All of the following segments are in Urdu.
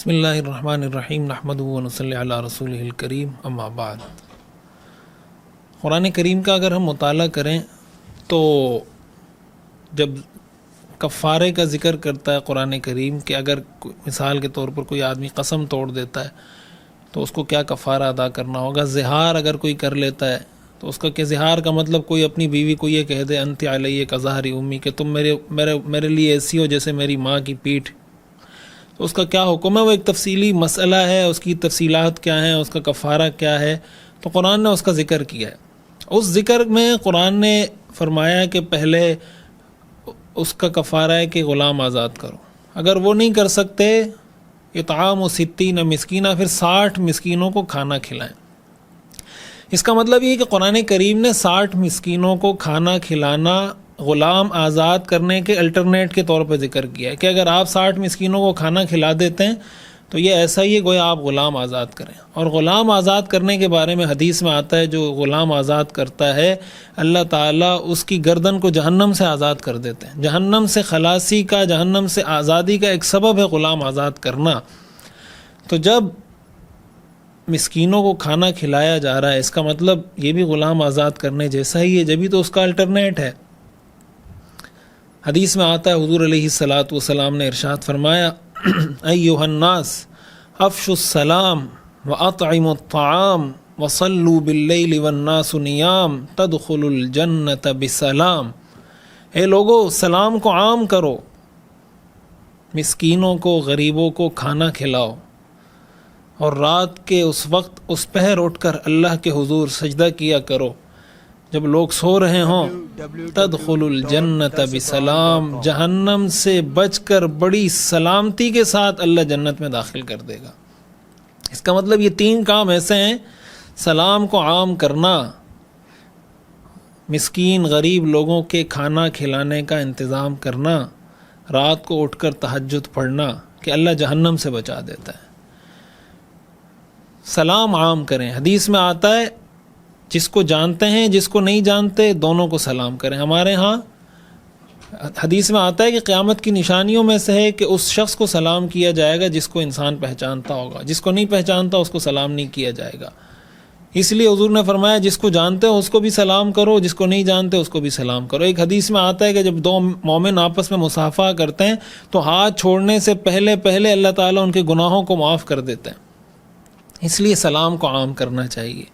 بسم اللہ الرحمن الرحیم نحمدہ و نصلی علی رسولہ الکریم اما بعد۔ قرآن کریم کا اگر ہم مطالعہ کریں تو جب کفارے کا ذکر کرتا ہے قرآن کریم کہ اگر مثال کے طور پر کوئی آدمی قسم توڑ دیتا ہے تو اس کو کیا کفارہ ادا کرنا ہوگا، زہار اگر کوئی کر لیتا ہے تو اس کا کہ زہار کا مطلب کوئی اپنی بیوی کو یہ کہہ دے انت علیہ کظہر امی، کہ تم میرے لیے ایسی ہو جیسے میری ماں کی پیٹھ، تو اس کا کیا حکم ہے، وہ ایک تفصیلی مسئلہ ہے، اس کی تفصیلات کیا ہیں، اس کا کفارہ کیا ہے، تو قرآن نے اس کا ذکر کیا ہے۔ اس ذکر میں قرآن نے فرمایا کہ پہلے اس کا کفارہ ہے کہ غلام آزاد کرو، اگر وہ نہیں کر سکتے اطعام 60 مسکینہ، پھر 60 مسکینوں کو کھانا کھلائیں۔ اس کا مطلب یہ کہ قرآن کریم نے 60 مسکینوں کو کھانا کھلانا غلام آزاد کرنے کے الٹرنیٹ کے طور پہ ذکر کیا ہے کہ اگر آپ 60 مسکینوں کو کھانا کھلا دیتے ہیں تو یہ ایسا ہی ہے گویا آپ غلام آزاد کریں۔ اور غلام آزاد کرنے کے بارے میں حدیث میں آتا ہے جو غلام آزاد کرتا ہے اللہ تعالیٰ اس کی گردن کو جہنم سے آزاد کر دیتے ہیں۔ جہنم سے خلاصی کا، جہنم سے آزادی کا ایک سبب ہے غلام آزاد کرنا۔ تو جب مسکینوں کو کھانا کھلایا جا رہا ہے اس کا مطلب یہ بھی غلام آزاد کرنے جیسا ہی ہے، جبھی تو اس کا الٹرنیٹ ہے۔ حدیث میں آتا ہے حضور علیہ الصلاۃ والسلام نے ارشاد فرمایا ایھا الناس افشوا السلام واطعموا الطعام وصلوا باللیل والناس نیام تدخلوا الجنۃ بسلام۔ اے لوگو، سلام کو عام کرو، مسکینوں کو، غریبوں کو کھانا کھلاؤ، اور رات کے اس وقت اس پہر اٹھ کر اللہ کے حضور سجدہ کیا کرو جب لوگ سو رہے ہوں۔ تدخل الجنت بسلام، جہنم سے بچ کر بڑی سلامتی کے ساتھ اللہ جنت میں داخل کر دے گا۔ اس کا مطلب یہ 3 کام ایسے ہیں، سلام کو عام کرنا، مسکین غریب لوگوں کے کھانا کھلانے کا انتظام کرنا، رات کو اٹھ کر تہجد پڑھنا کہ اللہ جہنم سے بچا دیتا ہے۔ سلام عام کریں، حدیث میں آتا ہے جس کو جانتے ہیں جس کو نہیں جانتے دونوں کو سلام کریں۔ ہمارے ہاں حدیث میں آتا ہے کہ قیامت کی نشانیوں میں سے ہے کہ اس شخص کو سلام کیا جائے گا جس کو انسان پہچانتا ہوگا، جس کو نہیں پہچانتا اس کو سلام نہیں کیا جائے گا۔ اس لیے حضور نے فرمایا جس کو جانتے ہو اس کو بھی سلام کرو، جس کو نہیں جانتے اس کو بھی سلام کرو۔ ایک حدیث میں آتا ہے کہ جب 2 مومن آپس میں مصافحہ کرتے ہیں تو ہاتھ چھوڑنے سے پہلے اللہ تعالیٰ ان کے گناہوں کو معاف کر دیتے ہیں۔ اس لیے سلام کو عام کرنا چاہیے۔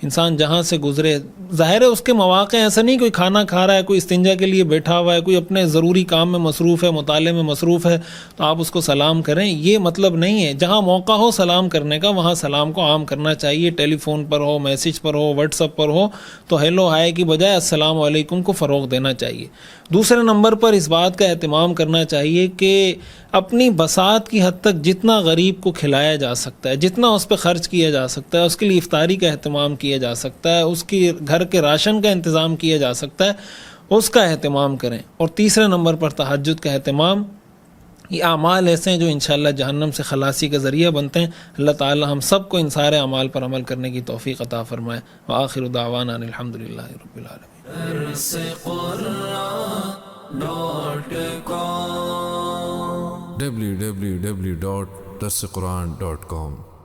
انسان جہاں سے گزرے، ظاہر ہے اس کے مواقع ایسا نہیں کوئی کھانا کھا رہا ہے، کوئی استنجا کے لیے بیٹھا ہوا ہے، کوئی اپنے ضروری کام میں مصروف ہے، مطالعے میں مصروف ہے تو آپ اس کو سلام کریں، یہ مطلب نہیں ہے۔ جہاں موقع ہو سلام کرنے کا وہاں سلام کو عام کرنا چاہیے، ٹیلی فون پر ہو، میسج پر ہو، واٹس ایپ پر ہو تو ہیلو ہائے کی بجائے السلام علیکم کو فروغ دینا چاہیے۔ دوسرے نمبر پر اس بات کا اہتمام کرنا چاہیے کہ اپنی بساط کی حد تک جتنا غریب کو کھلایا جا سکتا ہے، جتنا اس پہ خرچ کیا جا سکتا ہے، اس کے لیے افطاری کا اہتمام کیا جا سکتا ہے، اس کی گھر کے راشن کا انتظام کیا جا سکتا ہے، اس کا اہتمام کریں۔ اور تیسرے نمبر پر تہجد کا اہتمام۔ یہ اعمال ایسے ہیں جو انشاءاللہ جہنم سے خلاصی کا ذریعہ بنتے ہیں۔ اللہ تعالی ہم سب کو ان سارے اعمال پر عمل کرنے کی توفیق عطا فرمائے۔ وآخر دعوانا الحمدللہ رب العالمین۔ www.darsequran.com